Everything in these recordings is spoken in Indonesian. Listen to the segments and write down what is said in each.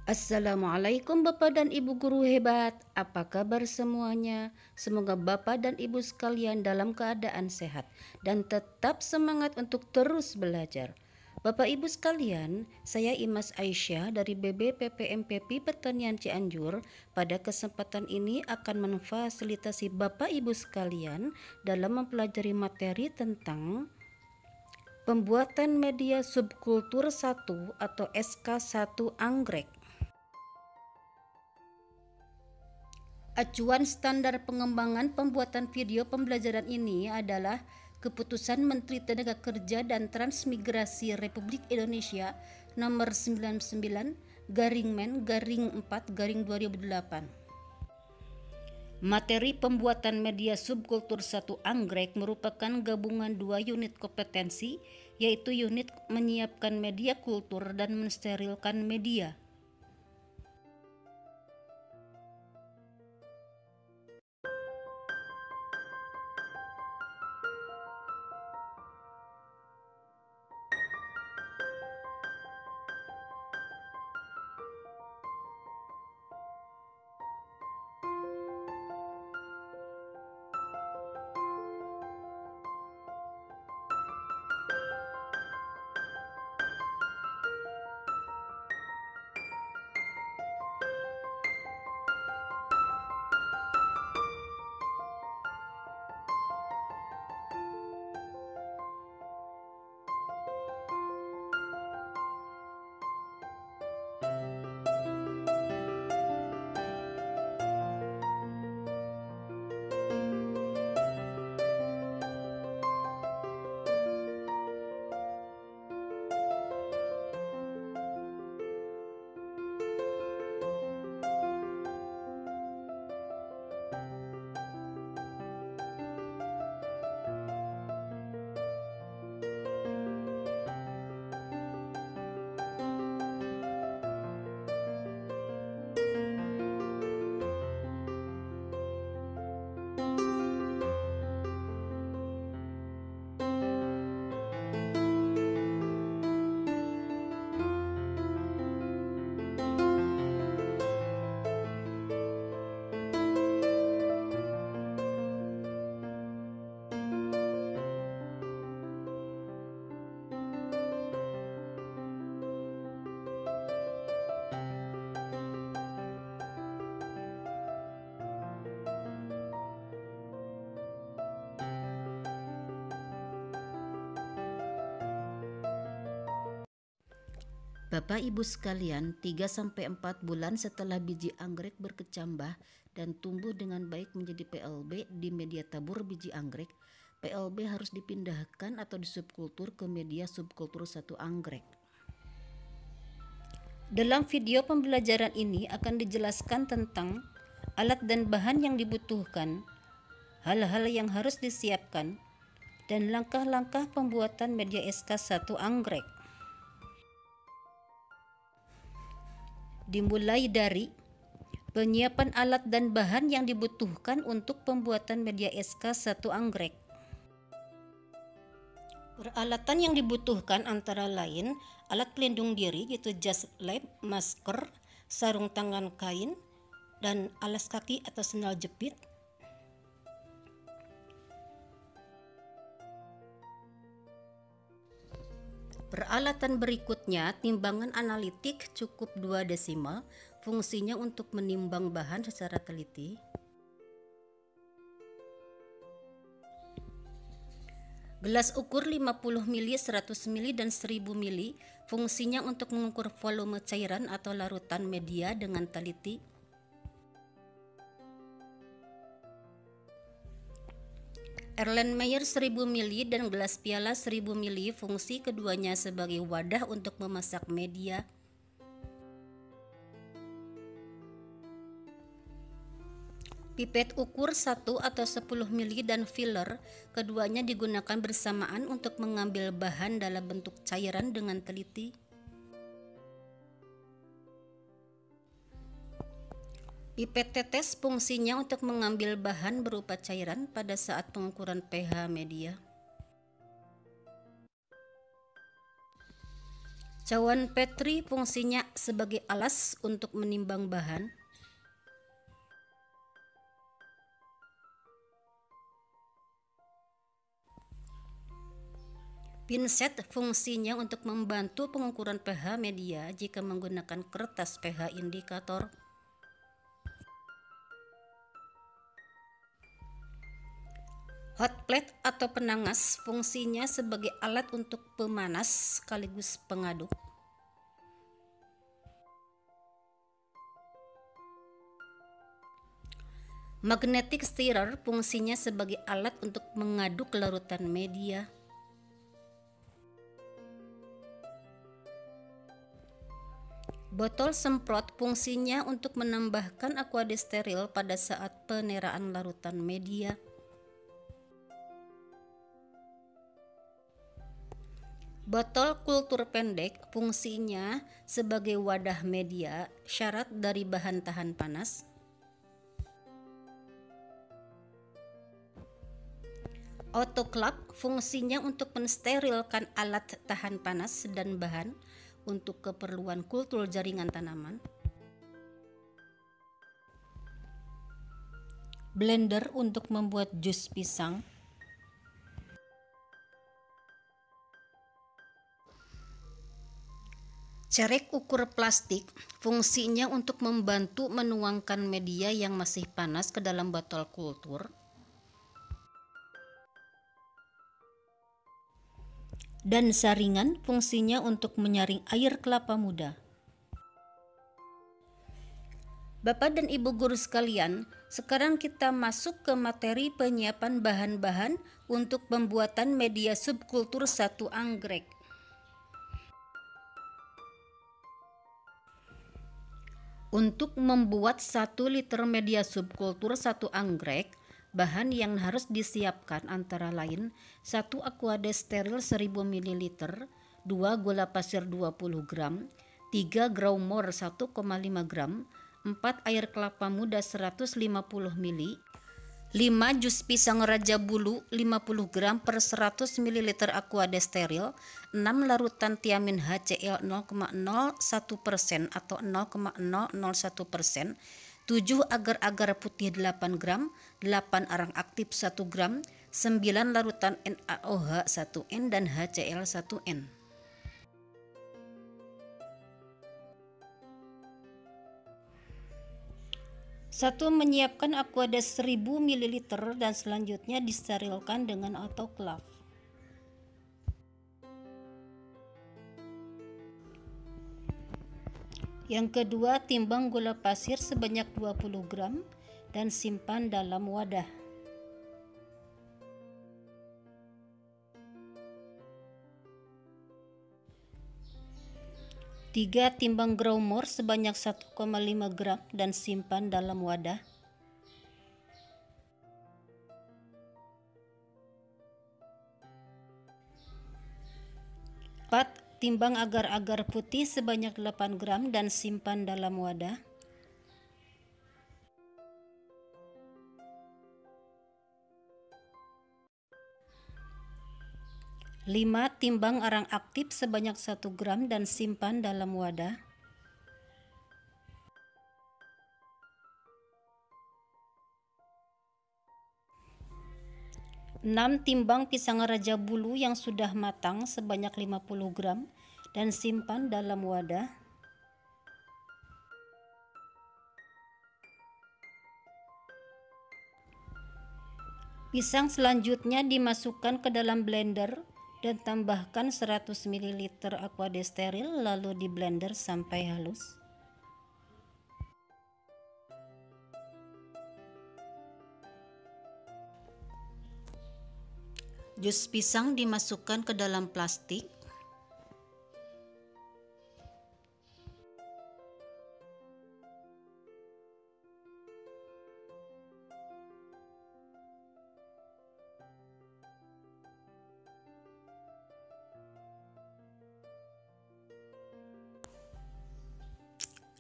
Assalamualaikum Bapak dan Ibu guru hebat. Apa kabar semuanya? Semoga Bapak dan Ibu sekalian dalam keadaan sehat dan tetap semangat untuk terus belajar. Bapak Ibu sekalian, saya Imas Aisyah dari BBPPMPP Pertanian Cianjur. Pada kesempatan ini akan memfasilitasi Bapak Ibu sekalian dalam mempelajari materi tentang pembuatan media subkultur 1 atau SK1 anggrek. Acuan standar pengembangan pembuatan video pembelajaran ini adalah Keputusan Menteri Tenaga Kerja dan Transmigrasi Republik Indonesia Nomor 99/Men/4/2008. Materi pembuatan media subkultur 1 anggrek merupakan gabungan dua unit kompetensi, yaitu unit menyiapkan media kultur dan mensterilkan media. Bapak Ibu sekalian, 3-4 bulan setelah biji anggrek berkecambah dan tumbuh dengan baik menjadi PLB di media tabur biji anggrek, PLB harus dipindahkan atau disubkultur ke media subkultur 1 anggrek. Dalam video pembelajaran ini akan dijelaskan tentang alat dan bahan yang dibutuhkan, hal-hal yang harus disiapkan, dan langkah-langkah pembuatan media SK1 anggrek. Dimulai dari penyiapan alat dan bahan yang dibutuhkan untuk pembuatan media SK1 anggrek. Peralatan yang dibutuhkan antara lain alat pelindung diri yaitu jas lab, masker, sarung tangan kain, dan alas kaki atau sendal jepit. Peralatan berikutnya, timbangan analitik cukup 2 desimal, fungsinya untuk menimbang bahan secara teliti. Gelas ukur 50 ml, 100 ml, dan 1000 ml, fungsinya untuk mengukur volume cairan atau larutan media dengan teliti. Erlenmeyer 1000 ml dan gelas piala 1000 ml, fungsi keduanya sebagai wadah untuk memasak media. Pipet ukur 1 atau 10 ml dan filler, keduanya digunakan bersamaan untuk mengambil bahan dalam bentuk cairan dengan teliti. Pipet tetes fungsinya untuk mengambil bahan berupa cairan pada saat pengukuran pH media. Cawan Petri fungsinya sebagai alas untuk menimbang bahan. Pinset fungsinya untuk membantu pengukuran pH media jika menggunakan kertas pH indikator. Hot plate atau penangas fungsinya sebagai alat untuk pemanas sekaligus pengaduk. Magnetic stirrer fungsinya sebagai alat untuk mengaduk larutan media. Botol semprot fungsinya untuk menambahkan aqueous steril pada saat peneraan larutan media. Botol kultur pendek fungsinya sebagai wadah media syarat dari bahan tahan panas. Autoclave fungsinya untuk mensterilkan alat tahan panas dan bahan untuk keperluan kultur jaringan tanaman. Blender untuk membuat jus pisang. Cerek ukur plastik fungsinya untuk membantu menuangkan media yang masih panas ke dalam botol kultur. Dan saringan fungsinya untuk menyaring air kelapa muda. Bapak dan Ibu guru sekalian, sekarang kita masuk ke materi penyiapan bahan-bahan untuk pembuatan media subkultur 1 anggrek. Untuk membuat 1 liter media subkultur 1 anggrek, bahan yang harus disiapkan antara lain 1 aqueous steril 1000 ml, 2 gula pasir 20 gram, 3 Growmore 1,5 gram, 4 air kelapa muda 150 ml, 5 jus pisang raja bulu 50 gram per 100 ml aqueous steril, 6 larutan tiamin HCl 0,01% atau 0,001%, 7 agar-agar putih 8 gram, 8 arang aktif 1 gram, 9 larutan NaOH 1N dan HCl 1N. Satu, menyiapkan aqueous 1000 ml dan selanjutnya disterilkan dengan autoclave. Yang kedua, timbang gula pasir sebanyak 20 gram dan simpan dalam wadah. Tiga, timbang Growmore sebanyak 1,5 gram dan simpan dalam wadah. Empat, timbang agar-agar putih sebanyak 8 gram dan simpan dalam wadah. 5, timbang arang aktif sebanyak 1 gram dan simpan dalam wadah. 6, timbang pisang raja bulu yang sudah matang sebanyak 50 gram dan simpan dalam wadah. Pisang selanjutnya dimasukkan ke dalam blender dan tambahkan 100 ml aqueous steril lalu di blender sampai halus. Jus pisang dimasukkan ke dalam plastik.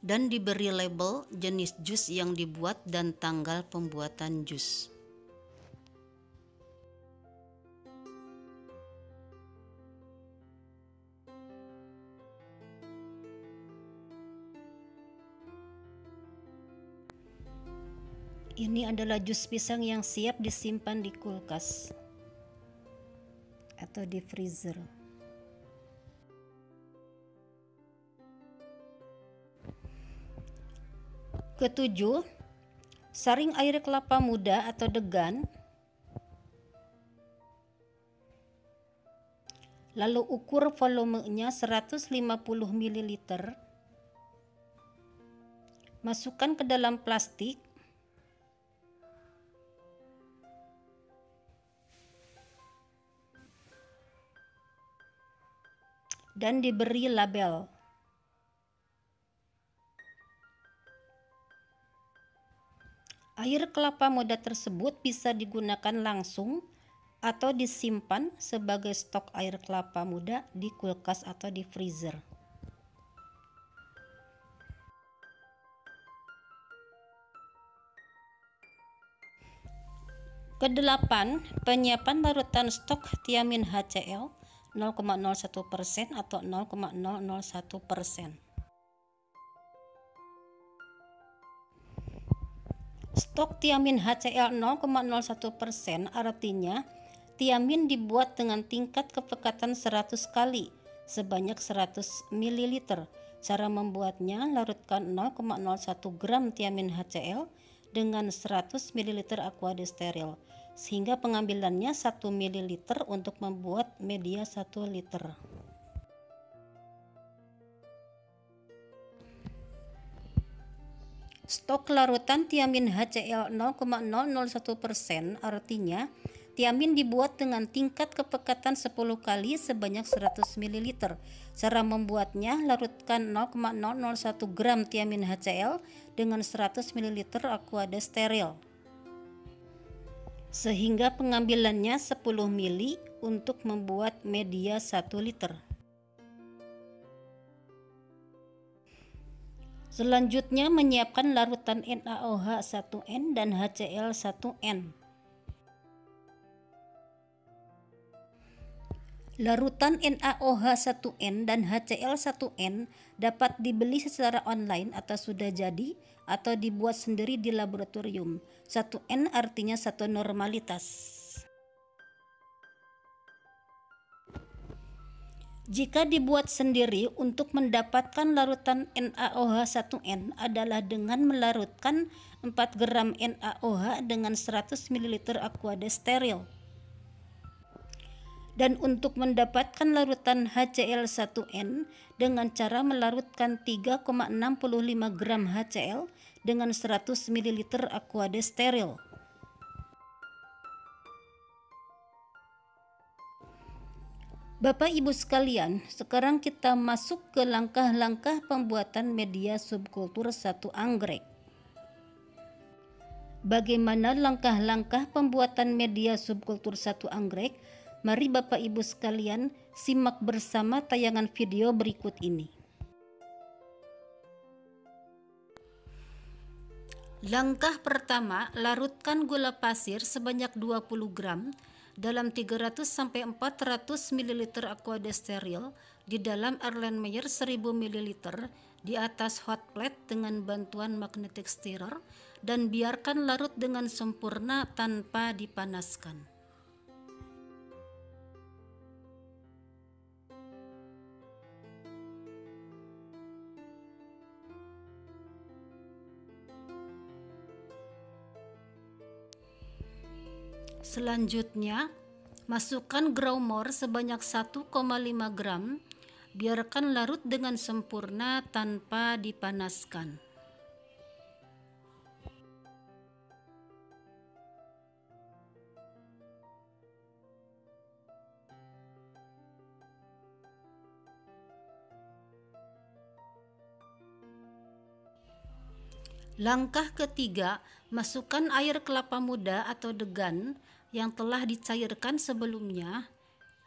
Dan diberi label jenis jus yang dibuat dan tanggal pembuatan jus. Ini adalah jus pisang yang siap disimpan di kulkas atau di freezer. Ketujuh, saring air kelapa muda atau degan, lalu ukur volumenya 150 ml, masukkan ke dalam plastik, dan diberi label. Air kelapa muda tersebut bisa digunakan langsung atau disimpan sebagai stok air kelapa muda di kulkas atau di freezer. Kedelapan, penyiapan larutan stok tiamin HCl 0,01% atau 0,001%. Stok tiamin HCl 0,01% artinya tiamin dibuat dengan tingkat kepekatan 100 kali sebanyak 100 ml. Cara membuatnya, larutkan 0,01 gram tiamin HCl dengan 100 ml aqua steril sehingga pengambilannya 1 ml untuk membuat media 1 liter. Stok larutan tiamin HCl 0,001% artinya tiamin dibuat dengan tingkat kepekatan 10 kali sebanyak 100 ml. Cara membuatnya, larutkan 0,001 gram tiamin HCl dengan 100 ml aqua steril sehingga pengambilannya 10 ml untuk membuat media 1 liter. Selanjutnya, menyiapkan larutan NaOH1N dan HCl1N. Larutan NaOH1N dan HCl1N dapat dibeli secara online atau sudah jadi atau dibuat sendiri di laboratorium. 1N artinya satu normalitas. Jika dibuat sendiri, untuk mendapatkan larutan NaOH1N adalah dengan melarutkan 4 gram NaOH dengan 100 ml aqua steril. Dan untuk mendapatkan larutan HCl1N dengan cara melarutkan 3,65 gram HCl dengan 100 ml aqua steril. Bapak Ibu sekalian, sekarang kita masuk ke langkah-langkah pembuatan media subkultur 1 anggrek. Bagaimana langkah-langkah pembuatan media subkultur 1 anggrek? Mari Bapak Ibu sekalian simak bersama tayangan video berikut ini. Langkah pertama, larutkan gula pasir sebanyak 20 gram dalam 300-400 ml aqua steril di dalam Erlenmeyer 1000 ml di atas hot plate dengan bantuan magnetic stirrer dan biarkan larut dengan sempurna tanpa dipanaskan. Selanjutnya, masukkan growmore sebanyak 1,5 gram, biarkan larut dengan sempurna tanpa dipanaskan. Langkah ketiga, masukkan air kelapa muda atau degan yang telah dicairkan sebelumnya,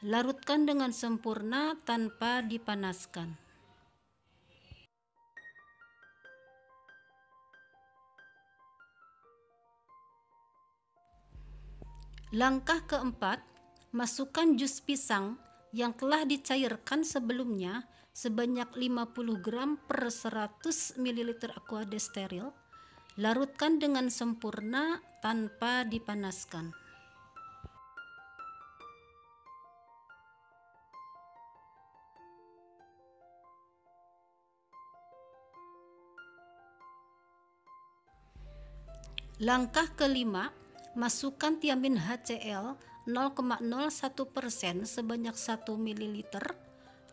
larutkan dengan sempurna tanpa dipanaskan. Langkah keempat, masukkan jus pisang yang telah dicairkan sebelumnya sebanyak 50 gram per 100 ml aqua steril, Larutkan dengan sempurna tanpa dipanaskan. Langkah kelima, masukkan tiamin HCl 0,01% sebanyak 1 ml.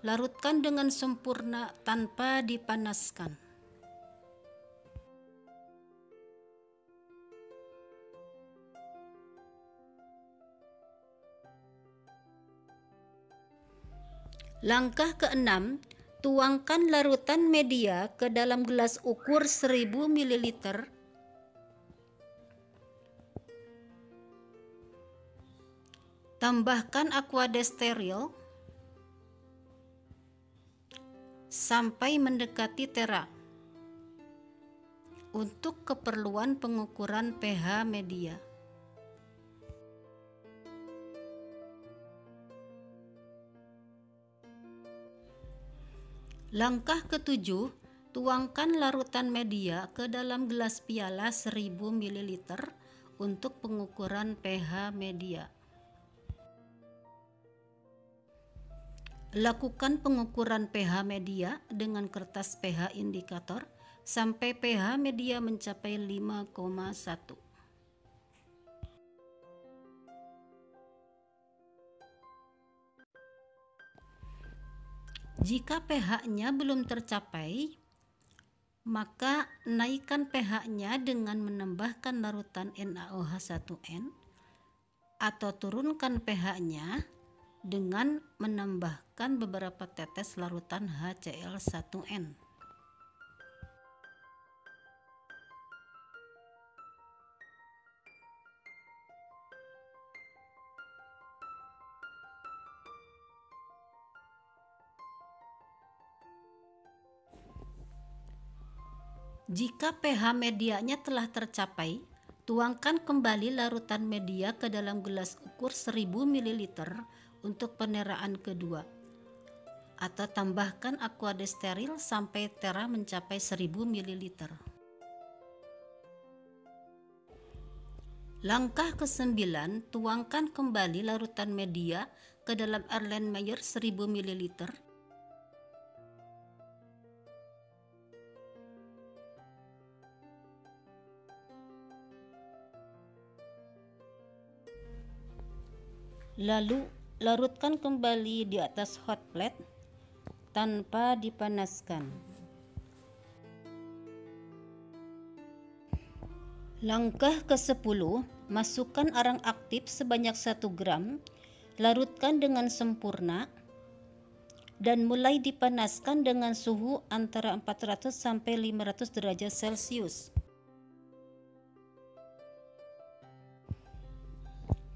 Larutkan dengan sempurna tanpa dipanaskan. Langkah keenam, tuangkan larutan media ke dalam gelas ukur 1000 ml. Tambahkan aquades steril sampai mendekati tera untuk keperluan pengukuran pH media. Langkah ketujuh, tuangkan larutan media ke dalam gelas piala 1000 ml untuk pengukuran pH media. Lakukan pengukuran pH media dengan kertas pH indikator sampai pH media mencapai 5,1. Jika pH-nya belum tercapai, maka naikkan pH-nya dengan menambahkan larutan NaOH1n atau turunkan pH-nya dengan menambahkan beberapa tetes larutan HCl1n. Jika pH medianya telah tercapai, tuangkan kembali larutan media ke dalam gelas ukur 1000 ml untuk peneraan kedua, atau tambahkan aquades steril sampai tera mencapai 1000 ml. Langkah ke-9, tuangkan kembali larutan media ke dalam Erlenmeyer 1000 ml. Lalu larutkan kembali di atas hot plate tanpa dipanaskan. Langkah ke-10, masukkan arang aktif sebanyak 1 gram, larutkan dengan sempurna dan mulai dipanaskan dengan suhu antara 400 sampai 500 derajat Celcius.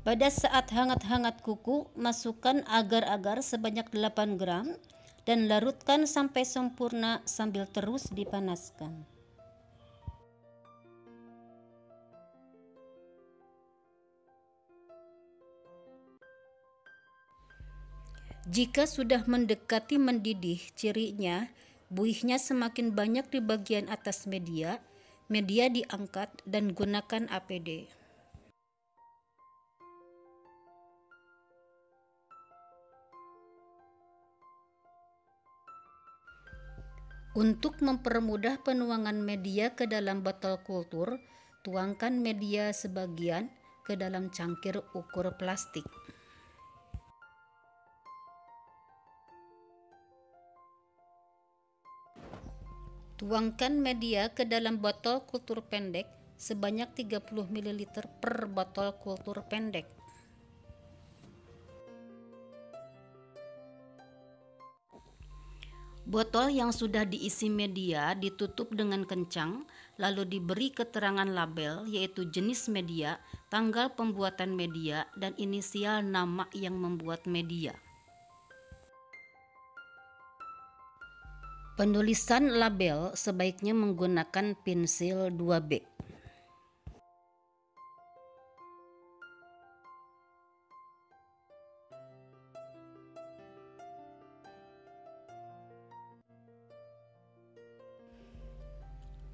Pada saat hangat-hangat kuku, masukkan agar-agar sebanyak 8 gram dan larutkan sampai sempurna sambil terus dipanaskan. Jika sudah mendekati mendidih, cirinya buihnya semakin banyak di bagian atas media, media diangkat dan gunakan APD. Untuk mempermudah penuangan media ke dalam botol kultur, tuangkan media sebagian ke dalam cangkir ukur plastik. Tuangkan media ke dalam botol kultur pendek sebanyak 30 ml per botol kultur pendek. Botol yang sudah diisi media ditutup dengan kencang, lalu diberi keterangan label yaitu jenis media, tanggal pembuatan media, dan inisial nama yang membuat media. Penulisan label sebaiknya menggunakan pensil 2B.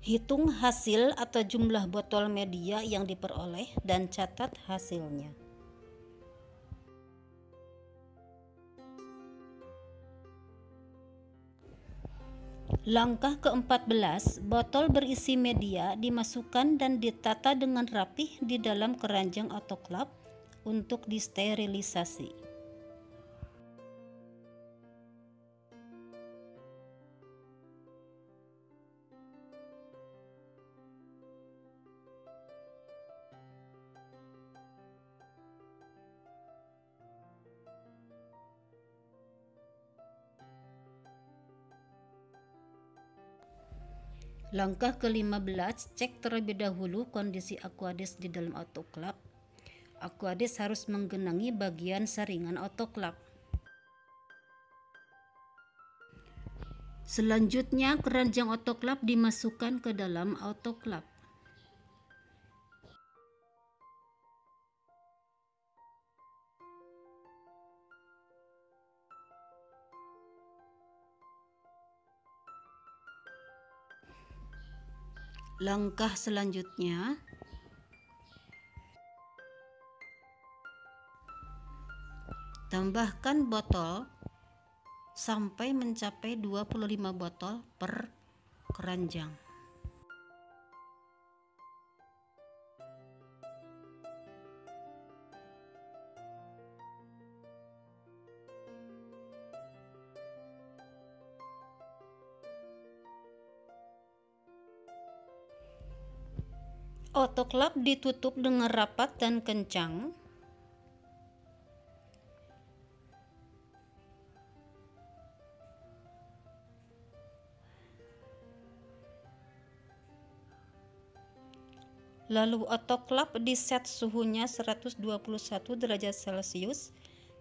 Hitung hasil atau jumlah botol media yang diperoleh dan catat hasilnya. Langkah ke-14, botol berisi media dimasukkan dan ditata dengan rapih di dalam keranjang autoklaf untuk disterilisasi. Langkah ke-15, cek terlebih dahulu kondisi Aquadis di dalam autoklaf. Aquadis harus menggenangi bagian saringan autoklaf. Selanjutnya, keranjang autoklaf dimasukkan ke dalam autoklaf. Langkah selanjutnya, tambahkan botol sampai mencapai 25 botol per keranjang. Autoklaf ditutup dengan rapat dan kencang. Lalu autoklaf diset suhunya 121 derajat Celcius,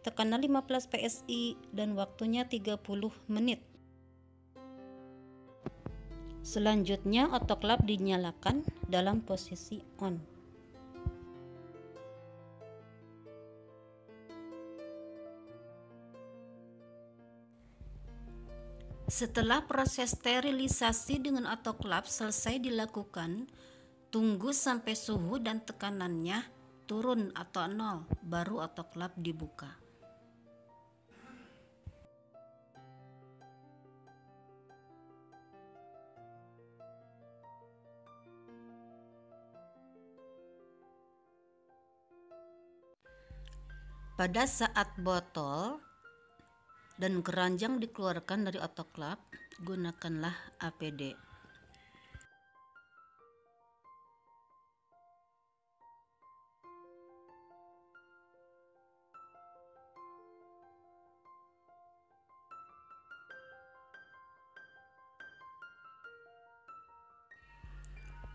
tekanan 15 PSI dan waktunya 30 menit. Selanjutnya autoklaf dinyalakan dalam posisi on. Setelah proses sterilisasi dengan autoklaf selesai dilakukan, tunggu sampai suhu dan tekanannya turun atau nol, baru autoklaf dibuka. Pada saat botol dan keranjang dikeluarkan dari autoklaf, gunakanlah APD.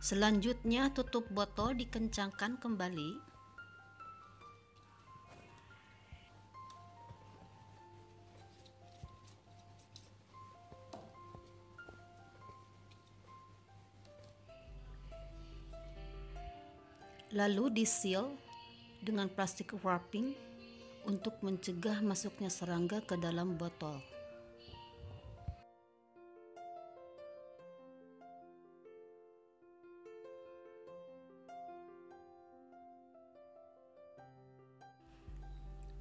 Selanjutnya, tutup botol dikencangkan kembali. Lalu di-seal dengan plastik wrapping untuk mencegah masuknya serangga ke dalam botol.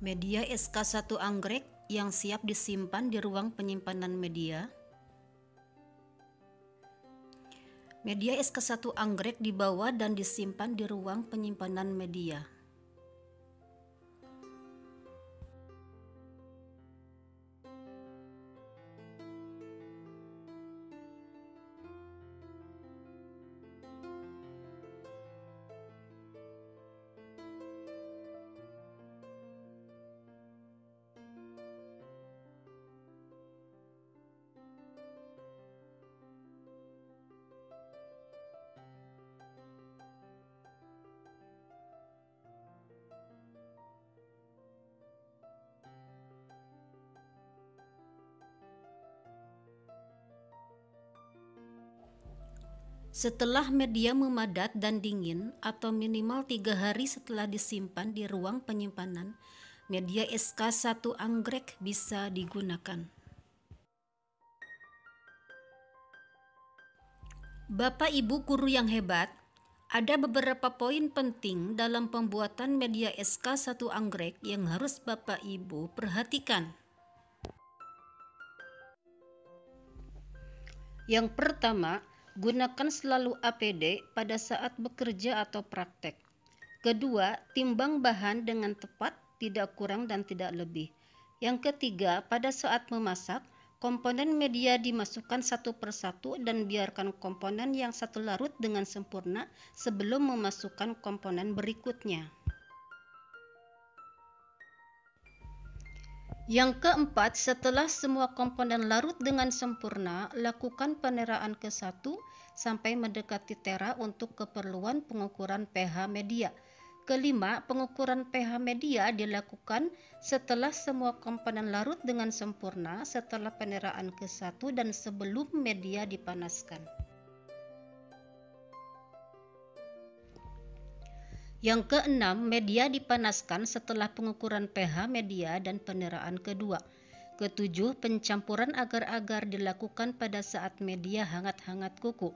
Media SK1 anggrek yang siap disimpan di ruang penyimpanan media. Media SK1 anggrek dibawa dan disimpan di ruang penyimpanan media. Setelah media memadat dan dingin atau minimal 3 hari setelah disimpan di ruang penyimpanan, media SK1 anggrek bisa digunakan. Bapak Ibu guru yang hebat, ada beberapa poin penting dalam pembuatan media SK1 Anggrek yang harus Bapak Ibu perhatikan. Yang pertama, gunakan selalu APD pada saat bekerja atau praktek. Kedua, timbang bahan dengan tepat, tidak kurang dan tidak lebih. Yang ketiga, pada saat memasak, komponen media dimasukkan satu persatu dan biarkan komponen yang satu larut dengan sempurna sebelum memasukkan komponen berikutnya. Yang keempat, setelah semua komponen larut dengan sempurna, lakukan peneraan ke 1 sampai mendekati tera untuk keperluan pengukuran pH media. Kelima, pengukuran pH media dilakukan setelah semua komponen larut dengan sempurna, setelah peneraan ke 1 dan sebelum media dipanaskan. Yang keenam, media dipanaskan setelah pengukuran pH media dan peneraan kedua. Ketujuh, pencampuran agar-agar dilakukan pada saat media hangat-hangat kuku.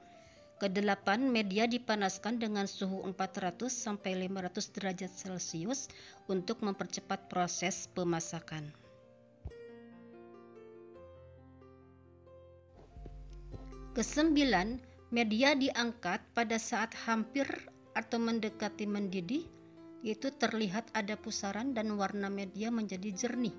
Kedelapan, media dipanaskan dengan suhu 400 sampai 500 derajat Celcius untuk mempercepat proses pemasakan. Kesembilan, media diangkat pada saat hampir atau mendekati mendidih, yaitu terlihat ada pusaran dan warna media menjadi jernih.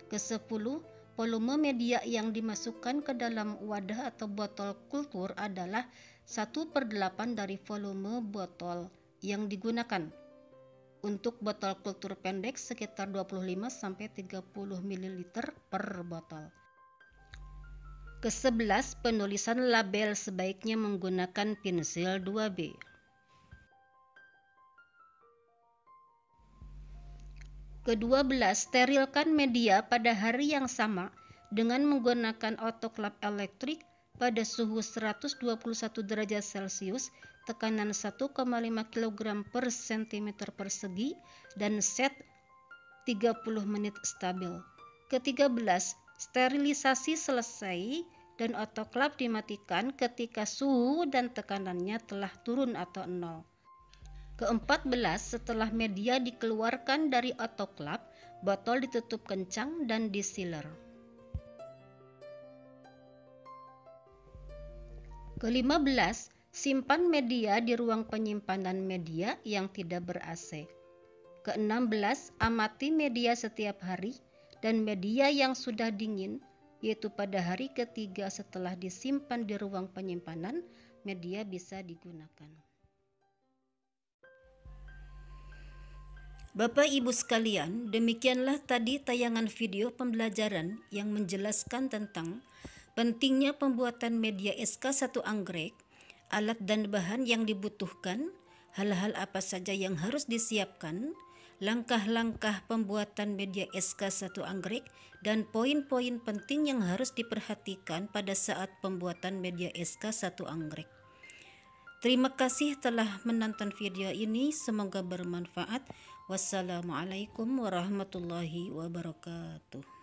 Kesepuluh, volume media yang dimasukkan ke dalam wadah atau botol kultur adalah 1/8 dari volume botol yang digunakan. Untuk botol kultur pendek sekitar 25-30 ml per botol. Ke-11, penulisan label sebaiknya menggunakan pensil 2B. Ke-12, sterilkan media pada hari yang sama dengan menggunakan autoklaf elektrik pada suhu 121 derajat Celcius, tekanan 1,5 kg per cm persegi, dan set 30 menit stabil. Ke-13, sterilisasi selesai dan autoklaf dimatikan ketika suhu dan tekanannya telah turun atau 0. Ke-14, setelah media dikeluarkan dari autoklaf, botol ditutup kencang dan disealer. Ke-15, simpan media di ruang penyimpanan media yang tidak ber-AC. Ke-16, amati media setiap hari dan media yang sudah dingin, yaitu pada hari ketiga setelah disimpan di ruang penyimpanan, media bisa digunakan. Bapak Ibu sekalian, demikianlah tadi tayangan video pembelajaran yang menjelaskan tentang pentingnya pembuatan media SK1 Anggrek, alat dan bahan yang dibutuhkan, hal-hal apa saja yang harus disiapkan, langkah-langkah pembuatan media SK1 Anggrek, dan poin-poin penting yang harus diperhatikan pada saat pembuatan media SK1 Anggrek. Terima kasih telah menonton video ini, semoga bermanfaat. Wassalamualaikum warahmatullahi wabarakatuh.